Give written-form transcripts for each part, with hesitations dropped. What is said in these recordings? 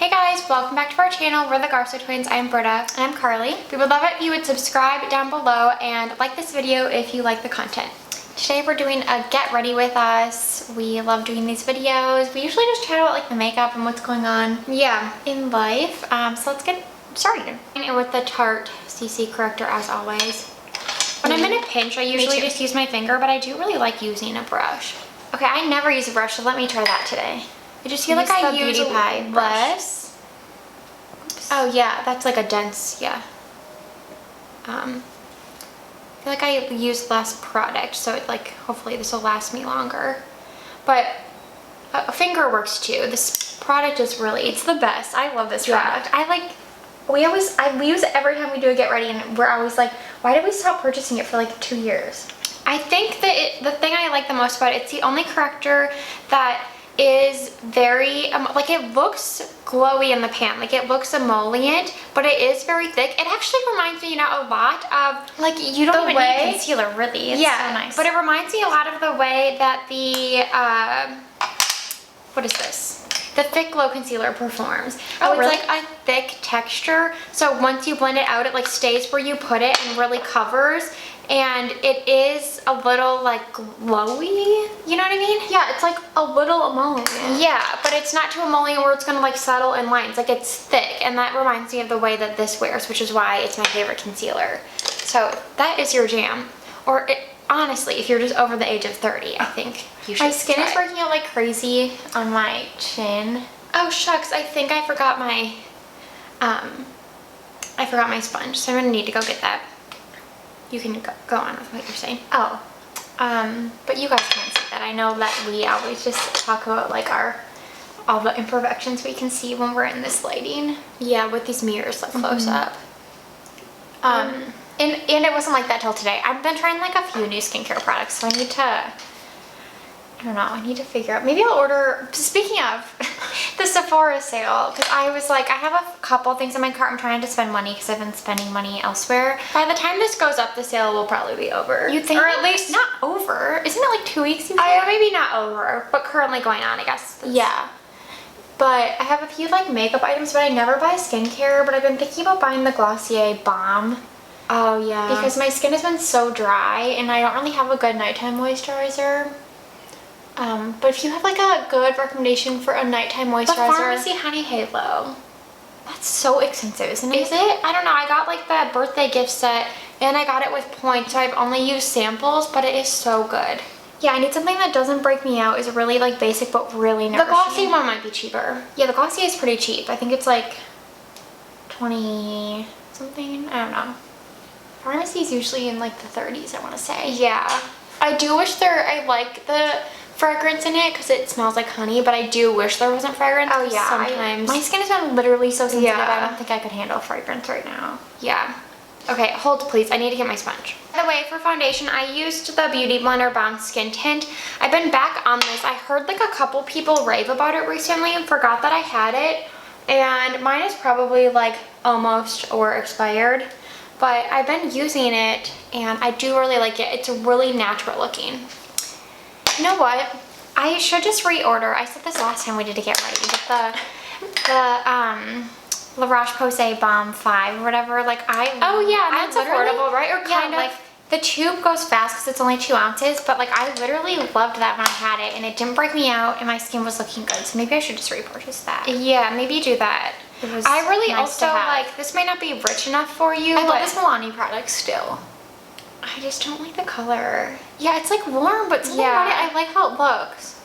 Hey guys, welcome back to our channel. We're the Garso Twins. I'm Britta. And I'm Carly. We would love it if you would subscribe down below and like this video if you like the content. Today we're doing a get ready with us. We love doing these videos. We usually just chat about like the makeup and what's going on in life. So let's get started. And with the Tarte CC corrector as always. When I'm in a pinch, I usually just use my finger, but I do really like using a brush. Okay, I never use a brush, so let me try that today. I just feel like I use Beauty Pie less. Oh yeah, that's like a dense, I feel like I use less product, so it like, hopefully this will last me longer. But a finger works too. This product is really, it's the best. I love this product. We use it every time we do a get ready, and we're always like, why did we stop purchasing it for like 2 years? I think that the thing I like the most about it, it's the only corrector that is very, like it looks glowy in the pan, like it looks emollient, but it is very thick. It actually reminds me, a lot of, like, you don't even need concealer, really. It's so nice. But it reminds me a lot of the way that the, what is this? The Thick Glow Concealer performs. Oh, really? It's like a thick texture, so once you blend it out, it like stays where you put it and really covers. And it is a little like glowy, you know what I mean? Yeah, it's like a little emollient. Yeah, but it's not too emollient where it's gonna like settle in lines. Like it's thick, and that reminds me of the way that this wears, which is why it's my favorite concealer. So that is your jam. Or honestly, if you're just over the age of 30, I think you should. My skin is working out like crazy on my chin. Oh shucks, I think I forgot my sponge, so I'm gonna need to go get that. You can go on with what you're saying. Oh, but you guys can't see that. I know that we always just talk about like all the imperfections we can see when we're in this lighting. Yeah, with these mirrors like close up. And it wasn't like that till today. I've been trying like a few new skincare products, so I need to, I don't know, I need to figure out. Maybe I'll order, speaking of the Sephora sale, because I was like, I have a couple things in my cart. I'm trying to spend money because I've been spending money elsewhere. By the time this goes up, the sale will probably be over. You think? Or at least not over. Isn't it like 2 weeks? Maybe not over, but currently going on, I guess. Yeah. But I have a few like makeup items, but I never buy skincare. But I've been thinking about buying the Glossier Balm. Oh yeah. Because my skin has been so dry, and I don't really have a good nighttime moisturizer. But if you have like a good recommendation for a nighttime moisturizer. The Pharmacy Honey Halo. That's so expensive, isn't it? Is it? I don't know. I got like the birthday gift set, and I got it with points, so I've only used samples, but it is so good. Yeah, I need something that doesn't break me out, is really like basic but really nourishing. The Glossier one might be cheaper. Yeah, the Glossier is pretty cheap. I think it's like 20 something. I don't know. Pharmacy's usually in like the 30s, I want to say. Yeah. I do wish I like the fragrance in it because it smells like honey, but I do wish there wasn't fragrance. Oh yeah, sometimes my skin has been literally so sensitive. I don't think I could handle fragrance right now. Yeah. Okay, hold please. I need to get my sponge. By the way, for foundation, I used the Beauty Blender Balm Skin Tint. I've been back on this. I heard like a couple people rave about it recently and forgot that I had it, and mine is probably like almost or expired. But I've been using it, and I do really like it. It's really natural looking. You know what? I should just reorder. I said this last time we did a get ready, but the La Roche-Posay Balm 5 or whatever. Like oh yeah, that's affordable, right? Or kind of. Like the tube goes fast because it's only 2 ounces, but like I literally loved that when I had it, and it didn't break me out, and my skin was looking good. So maybe I should just repurchase that. Yeah, maybe do that. I really also like, this might not be rich enough for you. I love this Milani product still. I just don't like the color. Yeah, it's like warm, but something about it, I like how it looks.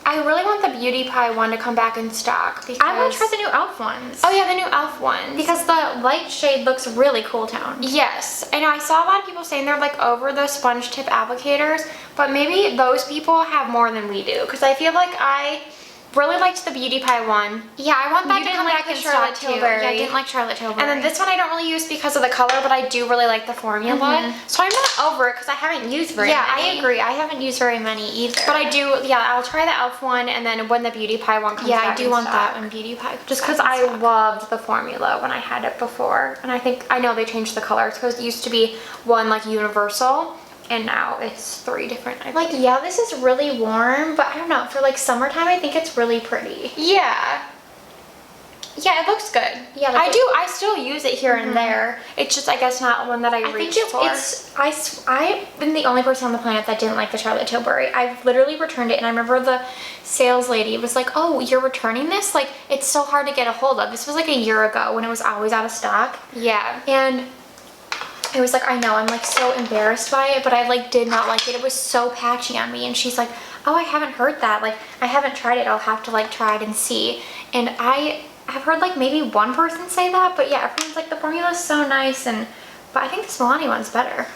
I really want the Beauty Pie one to come back in stock because I want to try the new e.l.f. ones. Oh yeah, the new e.l.f. ones. Because the light shade looks really cool toned. Yes, I know. I saw a lot of people saying they're like over the sponge tip applicators, but maybe those people have more than we do, because I feel like I really liked the Beauty Pie one. Yeah, I want that to come back in stock too. Yeah, I didn't like Charlotte Tilbury. And then this one I don't really use because of the color, but I do really like the formula. So I'm not over it because I haven't used very many. Yeah, I agree. I haven't used very many either. But I do, I'll try the e.l.f. one, and then when the Beauty Pie one comes back in stock. Yeah, I do want that when Beauty Pie comes just because I loved the formula when I had it before. And I know they changed the colors because it used to be one like universal. And now it's 3 different. Like, yeah, this is really warm, but I don't know. For like summertime, I think it's really pretty. Yeah. Yeah, it looks good. Yeah, like I still use it here and there. It's just, I guess, not one that I reached for. I've been the only person on the planet that didn't like the Charlotte Tilbury. I've literally returned it, and I remember the sales lady was like, oh, you're returning this? Like, it's so hard to get a hold of. This was like a year ago when it was always out of stock. Yeah. And I was like, I know, I'm like so embarrassed by it, but I like did not like it. It was so patchy on me. And she's like, oh, I haven't heard that. Like, I haven't tried it. I'll have to like try it and see. And I've heard like maybe one person say that, but yeah, everyone's like, the formula is so nice. But I think this Milani one's better.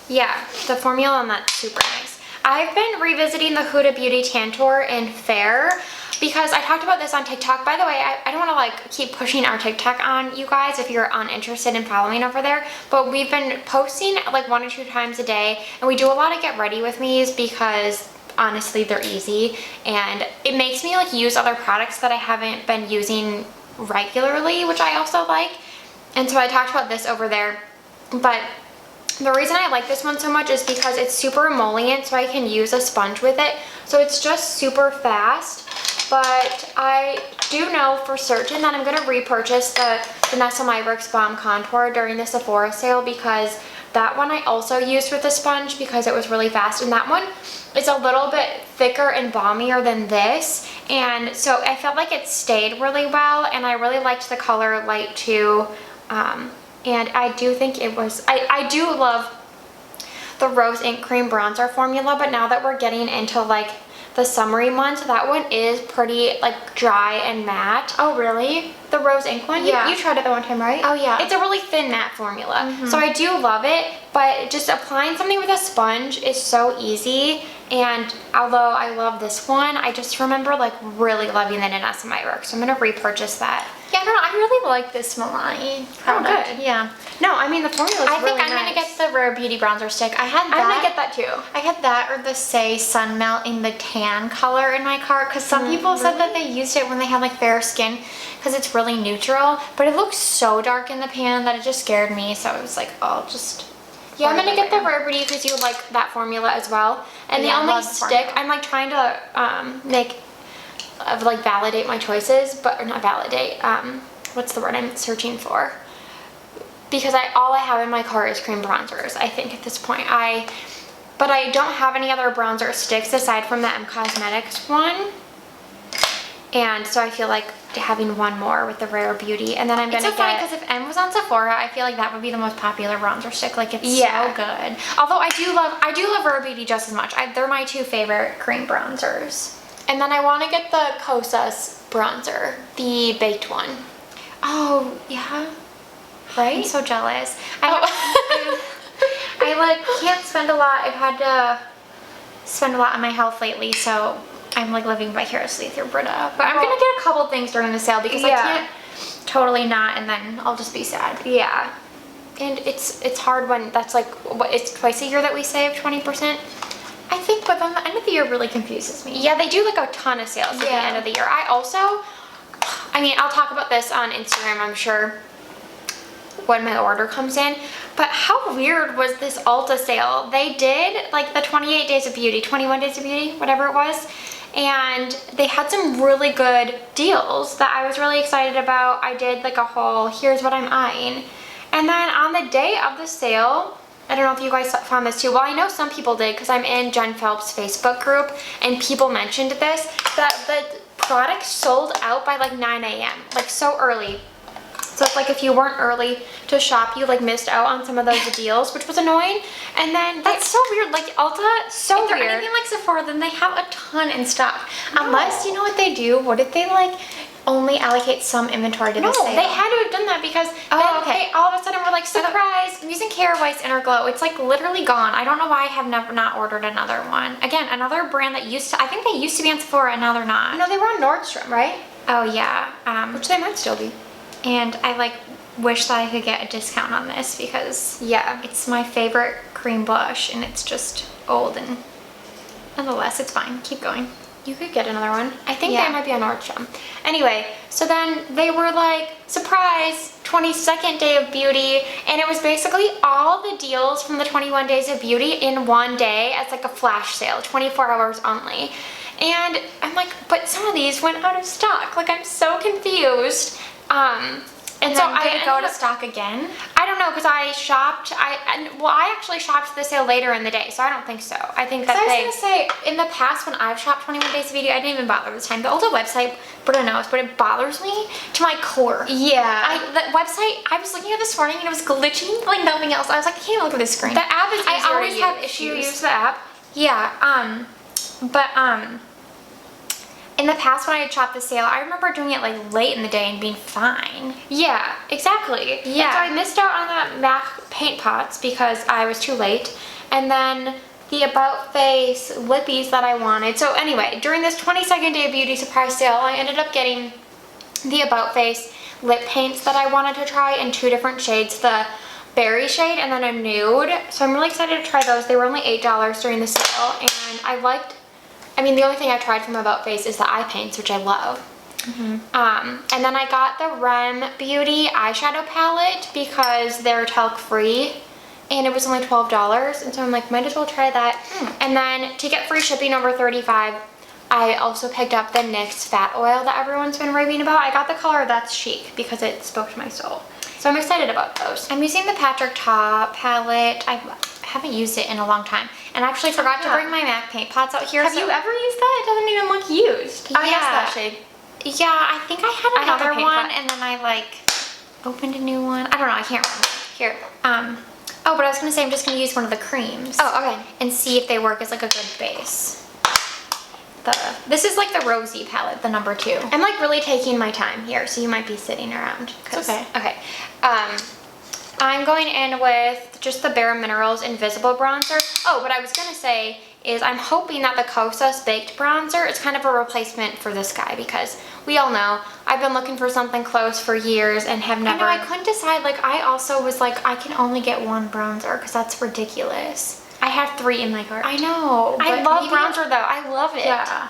Yeah, the formula on that's super nice. I've been revisiting the Huda Beauty Tantour in Fair because I talked about this on TikTok. By the way, I don't want to like keep pushing our TikTok on you guys if you're uninterested in following over there, but we've been posting like 1 or 2 times a day, and we do a lot of get ready with me's because honestly they're easy, and it makes me like use other products that I haven't been using regularly, which I also like. And so I talked about this over there, but the reason I like this one so much is because it's super emollient, so I can use a sponge with it. So it's just super fast. But I do know for certain that I'm going to repurchase the Vanessa Meyrick's Balm Contour during the Sephora sale, because that one I also used with a sponge because it was really fast. And that one is a little bit thicker and balmier than this. And so I felt like it stayed really well, and I really liked the color light too. And I do think it was, I do love the Rose Ink Cream Bronzer formula, but now that we're getting into like the summery months, that one is pretty like dry and matte. Oh really? The Rose Ink one? Yeah. You tried it the one time, right? Oh yeah. It's a really thin matte formula. So I do love it, but just applying something with a sponge is so easy. And although I love this one, I just remember like really loving the Vanessa Meyrick, so I'm going to repurchase that. Yeah, I don't know. I really like this Milani product. Oh, good. Yeah. No, I mean the formula is really nice. I think I'm going to get the Rare Beauty Bronzer Stick. I had that. I'm going to get that too. I had that or the Say Sun Melt in the tan color in my cart, because some people said that they used it when they had like fair skin because it's really neutral, but it looks so dark in the pan that it just scared me, so I was like, oh, just... Yeah, I'm gonna get the Rare Beauty because you like that formula as well. And the only stick, I'm like trying to validate my choices, but or not validate. What's the word I'm searching for? Because all I have in my cart is cream bronzers. I think at this point, but I don't have any other bronzer sticks aside from the M Cosmetics one. And so I feel like having one more with the Rare Beauty, and then I'm gonna get... It's so funny because if M was on Sephora, I feel like that would be the most popular bronzer stick. Like, it's so good. Although I do love Rare Beauty just as much. They're my 2 favorite cream bronzers. And then I want to get the Kosas bronzer, the baked one. Oh yeah, right? I'm so jealous. I like can't spend a lot. I've had to spend a lot on my health lately, so I'm like living vicariously through Britta. But I'm gonna get a couple things during the sale because I can't totally not, and then I'll just be sad. Yeah. And it's hard when that's like, what, it's twice a year that we save 20%? I think, but then the end of the year really confuses me. Yeah, they do like a ton of sales at the end of the year. I mean, I'll talk about this on Instagram, I'm sure, when my order comes in. But how weird was this Ulta sale? They did like the 28 Days of Beauty, 21 Days of Beauty, whatever it was. And they had some really good deals that I was really excited about. I did like a whole, here's what I'm eyeing. And then on the day of the sale, I don't know if you guys found this too. Well, I know some people did because I'm in Jen Phelps' Facebook group and people mentioned this, that the product sold out by like 9 a.m. like so early. So it's like if you weren't early to shop, you like missed out on some of those deals, which was annoying. And then that's so weird. Like Ulta, so if they're weird. Anything like Sephora, then they have a ton in stock. No. Unless, you know what they do? What if they like only allocate some inventory to the sale? No, they had to have done that because they all of a sudden were like, surprise, I'm using Kara Weiss Inner Glow. It's like literally gone. I don't know why I have never not ordered another one. Again, another brand that used to, I think they used to be on Sephora and now they're not. No, they were on Nordstrom, right? Oh yeah. Which they might still be. And I like wish that I could get a discount on this because it's my favorite cream blush and it's just old, and nonetheless it's fine. Keep going. You could get another one. I think they might be on Nordstrom. Anyway, so then they were like, surprise, 22nd Day of Beauty, and it was basically all the deals from the 21 Days of Beauty in one day as like a flash sale, 24 hours only. And I'm like, but some of these went out of stock. Like, I'm so confused And so then did it go ended to up- stock again? I don't know, because I actually shopped the sale later in the day, so I don't think so. I think that I was gonna say, in the past when I've shopped 21 Days of Beauty, I didn't even bother this time. The Ulta website, Britta knows, but it bothers me to my core. Yeah. The website, I was looking at this morning and it was glitching like nothing else. I was like, I can't even look at this screen. The app is easier I always to use. have Do issues. you use the app? Yeah, in the past when I had shopped the sale, I remember doing it like late in the day and being fine. Yeah, exactly. Yeah. And so I missed out on the MAC paint pots because I was too late. And then the About Face lippies that I wanted. So anyway, during this 22nd Day of Beauty surprise sale, I ended up getting the About Face lip paints that I wanted to try in 2 different shades. The berry shade and then a nude. So I'm really excited to try those. They were only $8 during the sale. And the only thing I tried from About Face is the eye paints, which I love. And then I got the Rem Beauty eyeshadow palette because they're talc free and it was only $12. And so I'm like, might as well try that. And then to get free shipping over $35, I also picked up the NYX Fat Oil that everyone's been raving about. I got the color That's Chic because it spoke to my soul. So I'm excited about those. I'm using the Patrick Ta palette. I haven't used it in a long time. And I actually forgot to bring my MAC paint pots out here. Have you ever used that? It doesn't even look used. Oh, yes, yeah. that shade. Yeah, I think I had I have a another paint one pot. and then I like opened a new one. I don't know, I can't remember. Here. Oh, but I was gonna say I'm just gonna use one of the creams. Oh, okay. And see if they work as like a good base. This is like the Rosy palette, the number 2. I'm like really taking my time here, so you might be sitting around. It's okay. Okay. I'm going in with just the bareMinerals Invisible Bronzer. Oh, what I was gonna say is I'm hoping that the Kosas Baked Bronzer is kind of a replacement for this guy because we all know I've been looking for something close for years and have never. I couldn't decide. Like, I also was like, I can only get one bronzer because that's ridiculous. I have 3 in my cart. I know. I but love maybe- bronzer though. I love it. Yeah.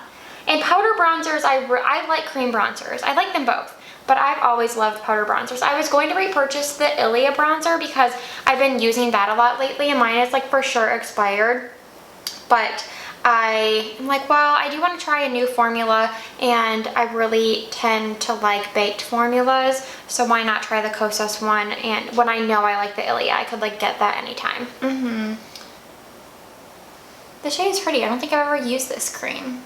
And powder bronzers, I like cream bronzers. I like them both. But I've always loved powder bronzers. I was going to repurchase the Ilia bronzer because I've been using that a lot lately and mine is like for sure expired. But I'm like, well, I do want to try a new formula and I really tend to like baked formulas. So why not try the Kosas one? And when I know I like the Ilia, I could like get that anytime. The shade is pretty. I don't think I've ever used this cream.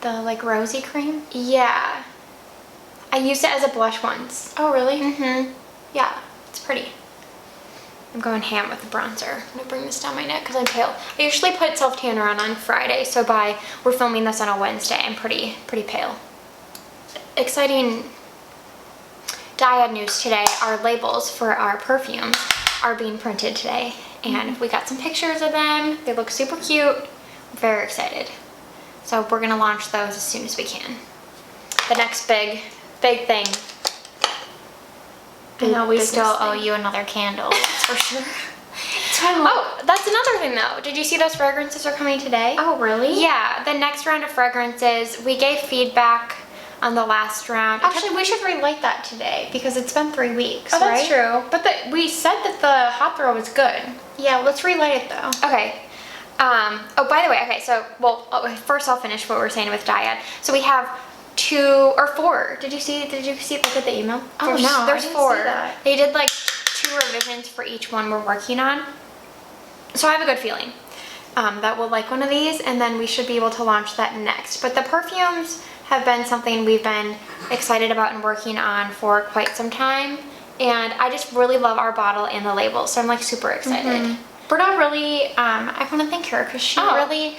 The like rosy cream. Yeah. I used it as a blush once. Oh, really? Yeah, it's pretty. I'm going ham with the bronzer. I'm gonna bring this down my neck because I'm pale. I usually put self-tanner on Friday, so we're filming this on a Wednesday, I'm pretty pale. Exciting Dyad news today. Our labels for our perfumes are being printed today, and we got some pictures of them. They look super cute. I'm very excited. So we're gonna launch those as soon as we can. The next big thing. I know we Business still thing. owe you another candle, that's for sure. Oh, that's another thing though. Did you see those fragrances are coming today? Oh, really? Yeah, the next round of fragrances, we gave feedback on the last round. Actually, we should relight that today because it's been 3 weeks, Oh, that's right? true. But we said that the hot throw was good. Yeah, let's relight it though. Okay. Oh, by the way, okay, so, first I'll finish what we're saying with Dyad. So we have 2 or 4. Did you see, look at the email? Oh, no, I There's didn't 4. see that. They did like 2 revisions for each one we're working on. So I have a good feeling that we'll like one of these and then we should be able to launch that next. But the perfumes have been something we've been excited about and working on for quite some time. And I just really love our bottle and the label, so I'm like super excited. Britta really, I want to thank her because she Oh. really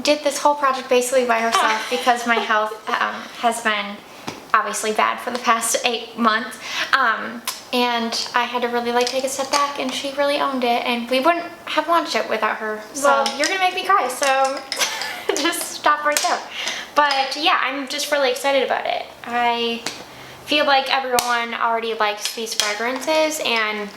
did this whole project basically by herself because my health has been obviously bad for the past 8 months. And I had to really like take a step back and she really owned it and we wouldn't have launched it without her. So Well, you're gonna make me cry, so just stop right there. But yeah, I'm just really excited about it. I feel like everyone already likes these fragrances and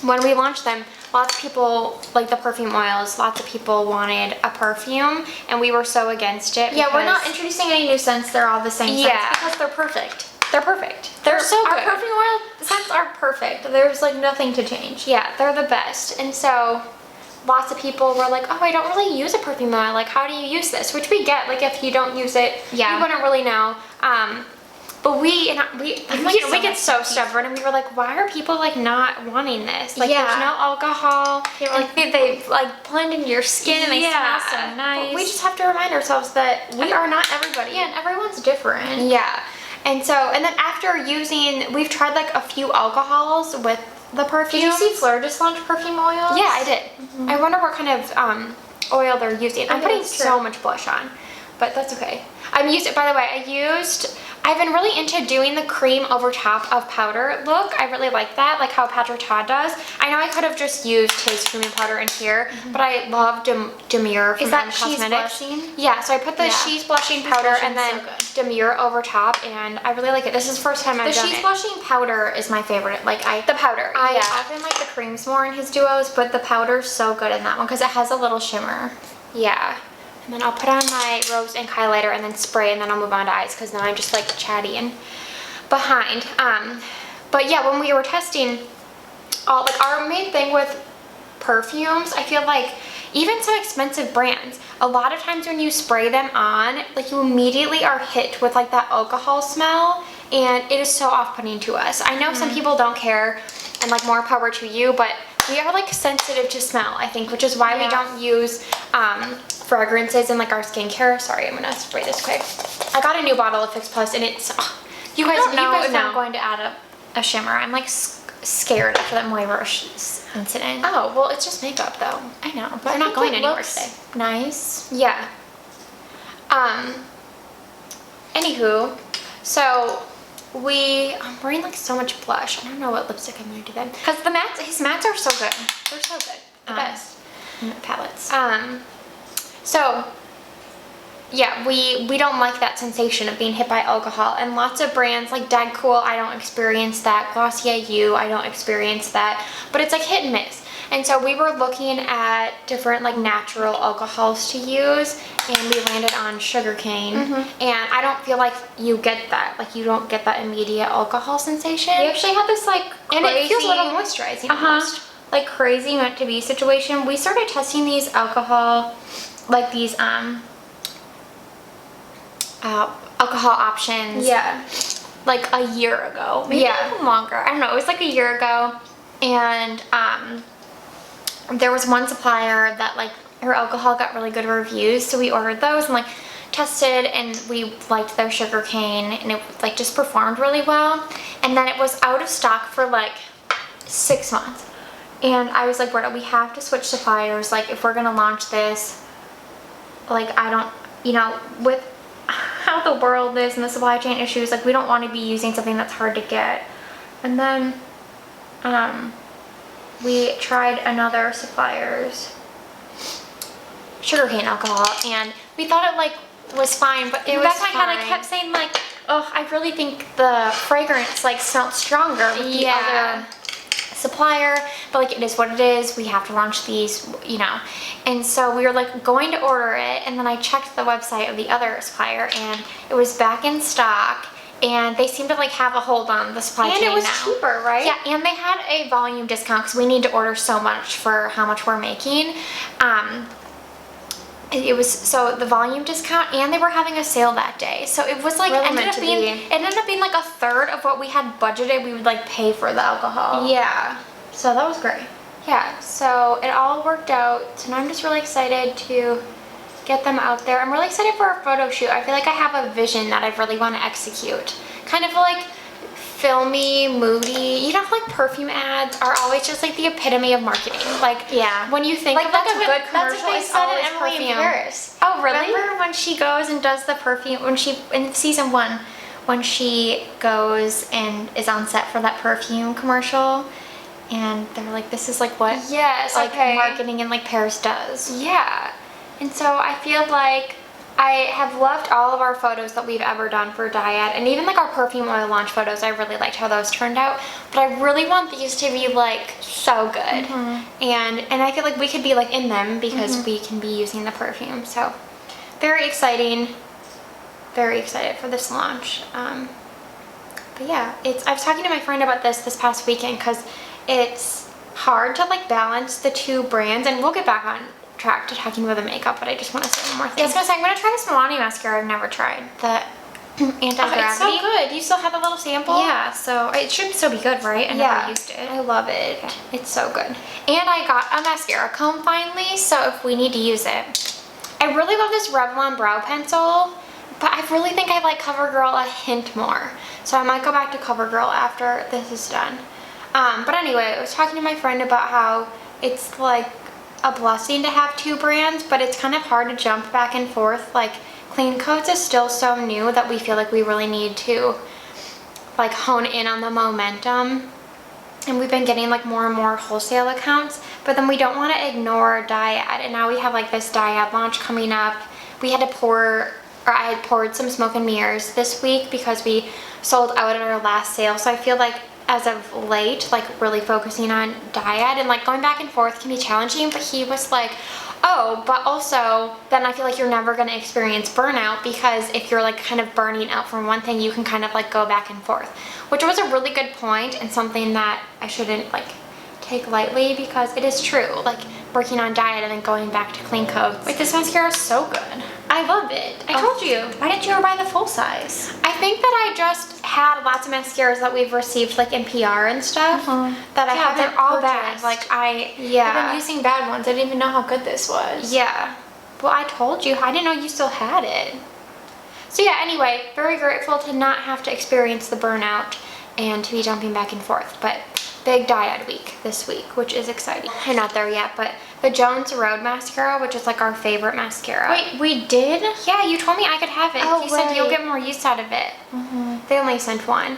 when we launched them, lots of people, like the perfume oils, lots of people wanted a perfume and we were so against it. Yeah, we're not because- introducing any new scents. They're all the same Yeah. scents because they're perfect. They're perfect. They're so Our good. perfume oil scents are perfect. There's like nothing to change. Yeah, they're the best. And so lots of people were like, oh, I don't really use a perfume oil. Like, how do you use this? Which we get. Like, if you don't use it, Yeah. you wouldn't really know. But we get so much stubborn, and we were like, why are people like not wanting this? Like, Yeah. there's no alcohol. They like blend into your skin and they smell so nice. But we just have to remind ourselves that we are not everybody. Yeah, and everyone's different. Yeah. And then after using, we've tried like a few alcohols with the perfume. Did you see Fleur just launched perfume oils? Yeah, I did. I wonder what kind of oil they're using. I'm putting so much blush on, but that's okay. By the way, I've been really into doing the cream over top of powder look. I really like that, like how Patrick Ta does. I know I could have just used his cream and powder in here, but I love Demure from M Cosmetics. Blushing? Yeah, so I put the She's Blushing powder and then so Demure over top, and I really like it. This is the first time I've done it. The She's Blushing powder is my favorite. The powder, I often like the creams more in his duos, but the powder's so good in that one because it has a little shimmer. Yeah. And then I'll put on my rose ink highlighter and then spray, and then I'll move on to eyes because now I'm just like chatty and behind. But yeah, when we were testing, our main thing with perfumes, I feel like even some expensive brands, a lot of times when you spray them on, like you immediately are hit with like that alcohol smell, and it is so off-putting to us. I know some people don't care, and like more power to you, but we are like sensitive to smell, I think, which is why we don't use fragrances in like our skincare. Sorry, I'm gonna spray this quick. I got a new bottle of Fix Plus, and it's you guys know if I'm going to add a shimmer. I'm like scared after that Moira incident. Oh, well, it's just makeup though. I know, but we're not going anywhere today. Nice. Yeah. Anywho, so I'm wearing like so much blush. I don't know what lipstick I'm gonna do then, because his mattes are so good. They're so good. The best palettes. So yeah, we don't like that sensation of being hit by alcohol, and lots of brands like Dead Cool, I don't experience that. Glossier You, I don't experience that, but it's like hit and miss. And so we were looking at different like natural alcohols to use, and we landed on sugarcane. And I don't feel like you get that. Like you don't get that immediate alcohol sensation. We actually had this like crazy, and it feels a little moisturizing almost. Like crazy meant to be situation. We started testing these alcohol, like these alcohol options. Yeah. Like a year ago, maybe even longer. I don't know. It was like a year ago, and there was one supplier that like her alcohol got really good reviews, so we ordered those and like tested, and we liked their sugarcane, and it like just performed really well. And then it was out of stock for like 6 months, and I was like, Britta, we have to switch suppliers. Like if we're gonna launch this, like I don't, with how the world is and the supply chain issues, like we don't want to be using something that's hard to get. And then we tried another supplier's sugarcane alcohol, and we thought it like was fine, but It was Becca kind of fine. kept saying like, oh, I really think the fragrance like smelled stronger with the other supplier, but like it is what it is. We have to launch these, and so we were like going to order it, and then I checked the website of the other supplier, and it was back in stock, and they seem to like have a hold on the supply chain now. And it was cheaper, right? Yeah, and they had a volume discount because we need to order so much for how much we're making. It was so the volume discount, and they were having a sale that day, so it was like Really it ended up being like a third of what we had budgeted we would like pay for the alcohol. Yeah. So that was great. Yeah, so it all worked out. So now I'm just really excited to get them out there. I'm really excited for our photo shoot. I feel like I have a vision that I really want to execute. Kind of like filmy, moody. Like perfume ads are always just like the epitome of marketing. Like when you think of like a good commercial, it's always perfume. Oh, really? Remember when she goes and does the perfume, in season 1, when she goes and is on set for that perfume commercial, and they're like, this is like what marketing in like Paris does. Yeah. And so I feel like I have loved all of our photos that we've ever done for Dyad, and even like our perfume oil launch photos, I really liked how those turned out, but I really want these to be like so good. And I feel like we could be like in them because we can be using the perfume. So very exciting. Very excited for this launch. But yeah, I was talking to my friend about this past weekend because it's hard to like balance the two brands, and we'll get back on track to talking about the makeup, but I just want to say one more thing. Yeah, I was gonna say, I'm gonna try this Milani mascara I've never tried. The anti-gravity. Oh, it's so good. You still have a little sample? Yeah, so it should still be good, right? I never used it. I love it. Okay. It's so good. And I got a mascara comb finally, so if we need to use it. I really love this Revlon brow pencil, but I really think I like CoverGirl a hint more. So I might go back to CoverGirl after this is done. But anyway, I was talking to my friend about how it's like a blessing to have 2 brands, but it's kind of hard to jump back and forth. Like Clean Coats is still so new that we feel like we really need to like hone in on the momentum. And we've been getting like more and more wholesale accounts, but then we don't want to ignore Dyad. And now we have like this Dyad launch coming up. We had to I had poured some Smoke and Mirrors this week because we sold out at our last sale. So I feel like as of late, like really focusing on Dyad and like going back and forth can be challenging, but he was like, oh, but also then I feel like you're never going to experience burnout, because if you're like kind of burning out from one thing, you can kind of like go back and forth, which was a really good point and something that I shouldn't like take lightly, because it is true. Like working on Dyad and then going back to Clean Coats. Wait, this mascara is so good. I love it. I told you. Why didn't you ever buy the full size? I think that I just had lots of mascaras that we've received like in PR and stuff that I haven't they're all bad. purchased. Like I've been using bad ones. I didn't even know how good this was. Yeah. Well, I told you. I didn't know you still had it. So yeah, anyway, very grateful to not have to experience the burnout and to be jumping back and forth. But big Dyad week this week, which is exciting. I'm not there yet, but the Jones Road mascara, which is like our favorite mascara. Wait, we did? Yeah, you told me I could have it. Oh, you said you'll get more use out of it. They only sent one.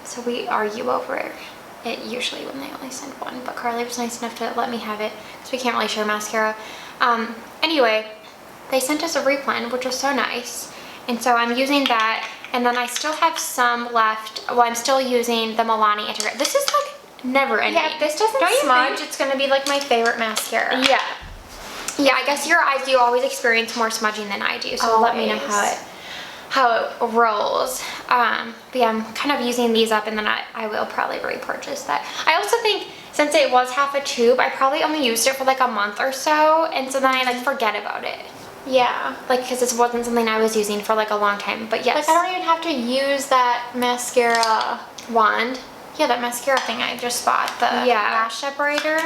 So we argue over it usually when they only send one, but Carli was nice enough to let me have it because we can't really share mascara. Anyway, they sent us a replen, which was so nice. And so I'm using that, and then I still have some left. Well, I'm still using the Milani Integrate. This is like never ending. Yeah, if this doesn't smudge, it's gonna be like my favorite mascara. Yeah. Yeah, I guess your eyes do always experience more smudging than I do, so let me know how it rolls. But yeah, I'm kind of using these up, and then I will probably repurchase that. I also think since it was half a tube, I probably only used it for like a month or so, and so then I like forget about it. Yeah. Like, because this wasn't something I was using for like a long time, but yes. Like I don't even have to use that mascara wand. Yeah, that mascara thing I just bought, the lash separator.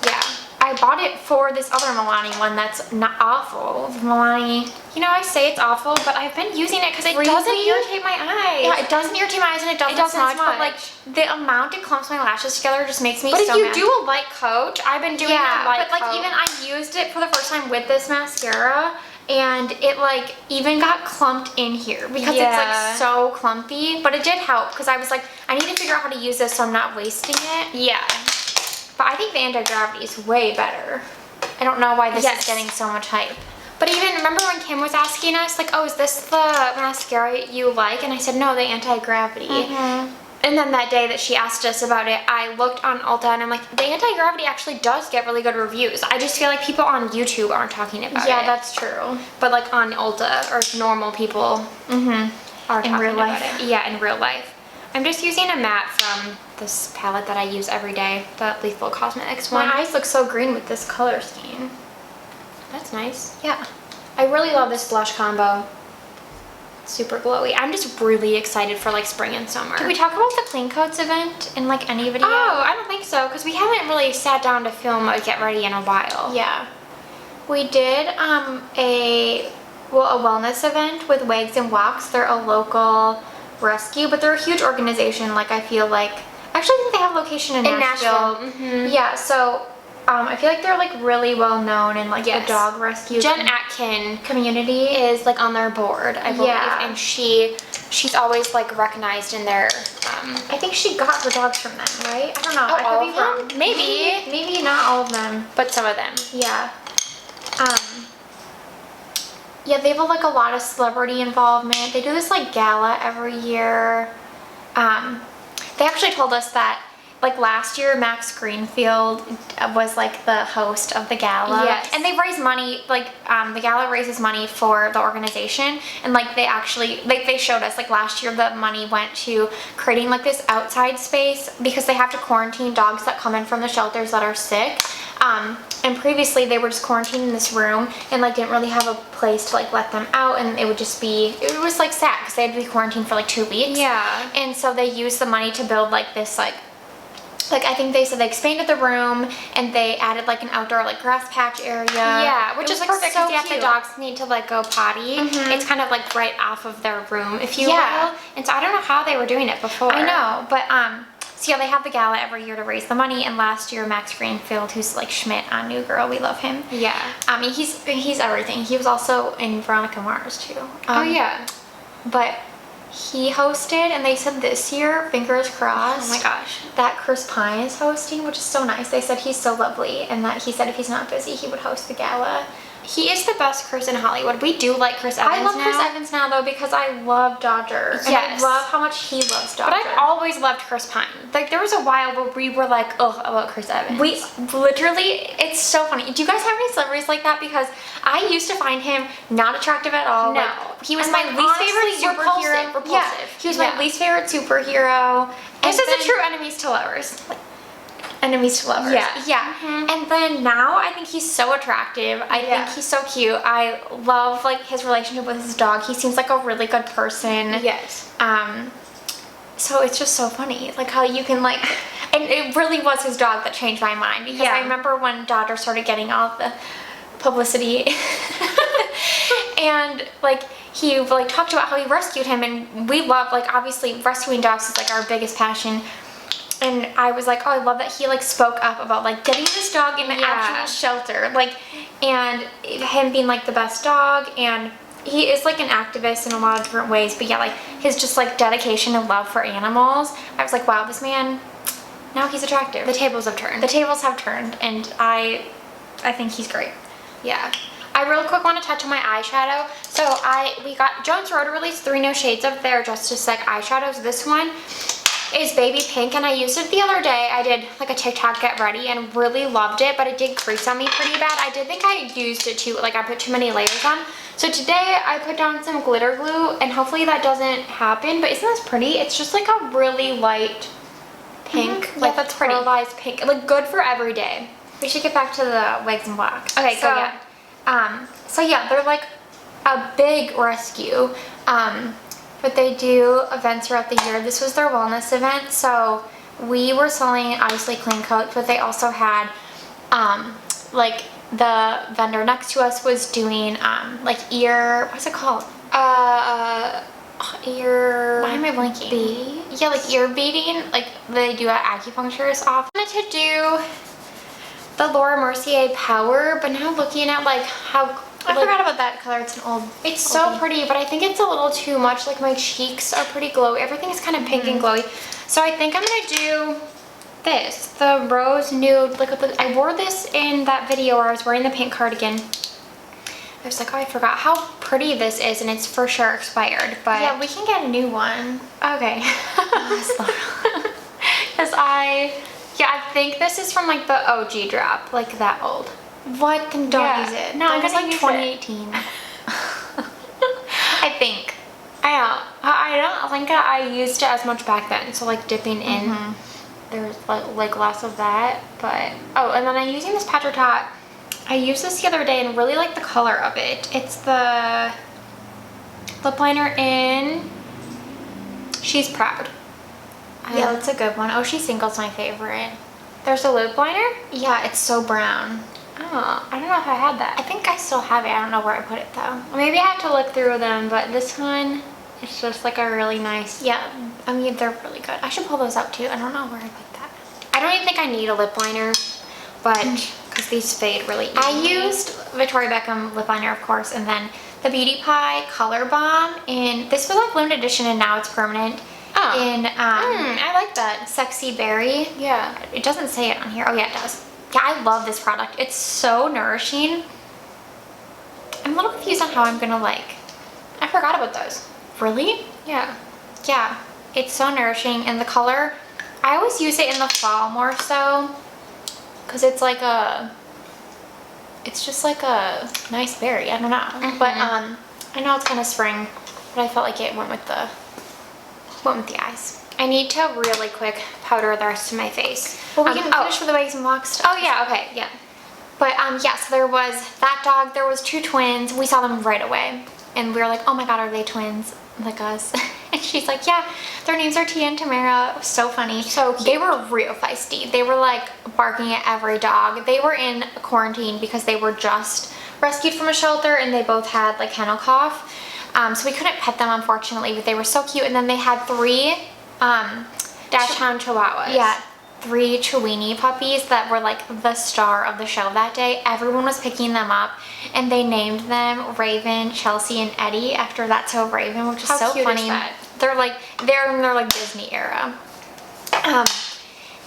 Yeah. I bought it for this other Milani one that's not awful. Milani. You know, I say it's awful, but I've been using it because it doesn't irritate my eyes. Yeah, it doesn't irritate my eyes and it doesn't smudge, but like the amount it clumps my lashes together just makes me so mad. But if you do a light coat, I've been doing a light coat. But like even I used it for the first time with this mascara, and it like even got clumped in here because it's like so clumpy, but it did help because I was like, I need to figure out how to use this so I'm not wasting it. Yeah. But I think the anti-gravity is way better. I don't know why this is getting so much hype. But even, remember when Kim was asking us, like, oh, is this the mascara you like? And I said, no, the anti-gravity. And then that day that she asked us about it, I looked on Ulta and I'm like, the anti-gravity actually does get really good reviews. I just feel like people on YouTube aren't talking about it. Yeah, that's true. But like on Ulta or normal people are talking about it. Yeah, in real life. I'm just using a matte from this palette that I use every day, the Lethal Cosmetics one. My eyes look so green with this color scheme. That's nice. Yeah. I really love this blush combo. It's super glowy. I'm just really excited for like spring and summer. Did we talk about the Clean Coats event in like any video? Oh, I don't think so, because we haven't really sat down to film a get ready in a while. Yeah. We did a wellness event with Wags and Walks. They're a local rescue, but they're a huge organization. Like I feel like, actually I think they have a location in Nashville. Yeah, so I feel like they're like really well known in like the dog rescue. Jen Atkin community is like on their board, I believe, and she's always like recognized in their. I think she got her dogs from them, right? I don't know. I all could be wrong. of them? Maybe not all of them, but some of them. Yeah. Yeah, they have like a lot of celebrity involvement. They do this like gala every year. They actually told us that like last year Max Greenfield was like the host of the gala. Yes. And they raise money, like the gala raises money for the organization, and like they actually, like they showed us like last year the money went to creating like this outside space because they have to quarantine dogs that come in from the shelters that are sick. And previously they were just quarantined in this room and like didn't really have a place to like let them out, and it would just be, it was like sad because they had to be quarantined for like 2 weeks. Yeah. And so they used the money to build like this like I think they said they expanded the room and they added like an outdoor like grass patch area. Yeah, which It is was, perfect so because if the cute. dogs need to like go potty, it's kind of like right off of their room, if you will. And so I don't know how they were doing it before. I know, but so yeah, they have the gala every year to raise the money, and last year Max Greenfield, who's like Schmidt on New Girl, we love him. Yeah. I mean, he's everything. He was also in Veronica Mars too. Oh yeah. But he hosted, and they said this year, fingers crossed. Oh my gosh. That Chris Pine is hosting, which is so nice. They said he's so lovely, and that he said if he's not busy, he would host the gala. He is the best Chris in Hollywood. We do like Chris Evans I love now. Chris Evans now though because I love Dodger. And Yes. I love how much he loves Dodger. But I've always loved Chris Pine. Like there was a while where we were like, ugh, about Chris Evans. We literally, it's so funny. Do you guys have any celebrities like that? Because I used to find him not attractive at all. No. Like, he was And, my like, least honestly, favorite superhero. repulsive. Yeah, he was my least favorite superhero. This And is a then- true enemies to lovers. enemies to lovers. Yeah. Yeah. And then now I think he's so attractive. I think he's so cute. I love like his relationship with his dog. He seems like a really good person. Yes. So it's just so funny, like how you can like, and it really was his dog that changed my mind, because I remember when Dodger started getting all the publicity and like he like talked about how he rescued him, and we love, like, obviously rescuing dogs is like our biggest passion. And I was like, oh, I love that he like spoke up about like getting this dog in an actual shelter, like, and him being like the best dog. And he is like an activist in a lot of different ways, but yeah, like his just like dedication and love for animals. I was like, wow, this man, now he's attractive. The tables have turned. The tables have turned, and I think he's great. Yeah. I real quick want to touch on my eyeshadow. So we got Jones Road released 3 new shades of their Justice Like eyeshadows. This one is baby pink, and I used it the other day. I did like a TikTok get ready and really loved it, but it did crease on me pretty bad. I did think I used it too, like I put too many layers on. So today I put down some glitter glue, and hopefully that doesn't happen, but isn't this pretty? It's just like a really light pink, like that's pretty. pearlized pink, like good for every day. We should get back to the wigs and blocks. Okay, so, go yeah. So yeah, they're like a big rescue. But they do events throughout the year. This was their wellness event, so we were selling obviously clean coats, but they also had like the vendor next to us was doing like ear, what's it called? Ear. Why am I blanking? Bead? Yeah, like ear beading. Like they do at acupuncturists often. I wanted to do the Laura Mercier Power, but now looking at like how I forgot about that color. It's an old. It's so pretty, but I think it's a little too much. Like my cheeks are pretty glowy. Everything's kind of pink and glowy. So I think I'm gonna do this, the rose nude liquid lip. I wore this in that video where I was wearing the pink cardigan. I was like, oh, I forgot how pretty this is, and it's for sure expired. But yeah, we can get a new one. okay. Because I think this is from like the OG drop, like that old. What? Then don't use it. No, I'm That was gonna like use 2018. I think. I don't think I used it as much back then. So like dipping in, there's like less of that. But oh, and then I'm using this Patch Tot. I used this the other day and really like the color of it. It's the lip liner in She's Proud. Yeah, that's a good one. Oh, She's Single's my favorite. There's a lip liner? Yeah, it's so brown. Oh, I don't know if I had that. I think I still have it. I don't know where I put it though. Maybe I have to look through them, but this one, it's just like a really nice. Yeah, I mean, they're really good. I should pull those out too. I don't know where I put that. I don't even think I need a lip liner, but because these fade really easily. I used Victoria Beckham lip liner, of course, and then the Beauty Pie Color Balm. And this was like limited edition, and now it's permanent. Oh. In I like that. Sexy Berry. Yeah. It doesn't say it on here. Oh yeah, it does. Yeah, I love this product. It's so nourishing. I'm a little confused on how I'm gonna like. I forgot about those. Really? Yeah. Yeah, it's so nourishing, and the color, I always use it in the fall more so, because it's like it's just like a nice berry. I don't know, but I know it's kind of spring, but I felt like it went with the eyes. I need to really quick powder the rest of my face. Well, we can finish with the wigs and blocks stuff. Oh yeah, okay, yeah. But yeah, so there was that dog, there was 2 twins. We saw them right away. And we were like, oh my God, are they twins like us? And she's like, yeah, their names are Tia and Tamara. It was so funny. So cute. They were real feisty. They were like barking at every dog. They were in quarantine because they were just rescued from a shelter and they both had like kennel cough. So we couldn't pet them, unfortunately, but they were so cute. And then they had 3 Dachshund Chihuahuas. Yeah. 3 Chiweenie puppies that were like the star of the show that day. Everyone was picking them up and they named them Raven, Chelsea, and Eddie after That's So Raven, which is so funny. Is that? They're in their like Disney era.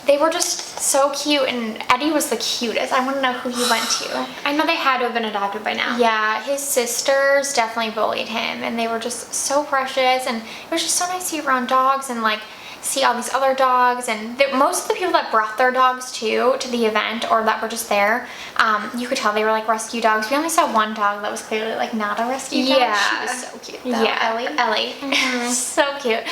They were just so cute, and Eddie was the cutest. I want to know who he went to. I know they had to have been adopted by now. Yeah, his sisters definitely bullied him, and they were just so precious, and it was just so nice to be around dogs and like see all these other dogs. And most of the people that brought their dogs to the event or that were just there, you could tell they were like rescue dogs. We only saw one dog that was clearly like not a rescue dog. Yeah, she was so cute though. Yeah, Ellie. Mm-hmm. So cute.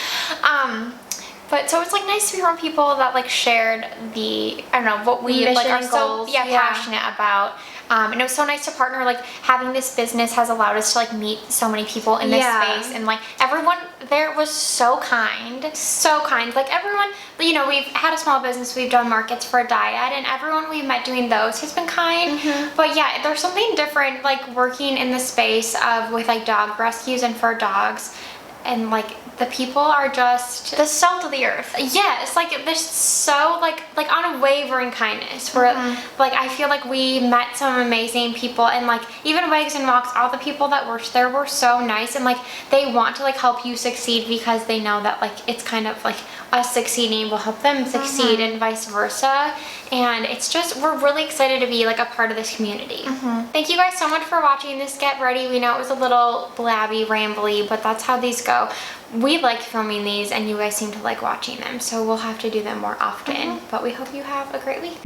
But so it's like nice to be around people that like shared the, I don't know, what we like are so passionate about. And it was so nice to partner, like having this business has allowed us to like meet so many people in this space, and like everyone there was so kind. So kind. Like everyone, you know, we've had a small business, we've done markets for a dyad, and everyone we've met doing those has been kind. Mm-hmm. But yeah, there's something different like working in the space of with like dog rescues and for dogs. And like the people are just the salt of the earth. Yes, like there's so like unwavering kindness. Where like I feel like we met some amazing people, and like even Wags and Walks, all the people that worked there were so nice, and like they want to like help you succeed because they know that like it's kind of like us succeeding will help them succeed and vice versa. And it's just, we're really excited to be like a part of this community. Thank you guys so much for watching this Get Ready. We know it was a little blabby, rambly, but that's how these go. We like filming these and you guys seem to like watching them, so we'll have to do them more often. But we hope you have a great week.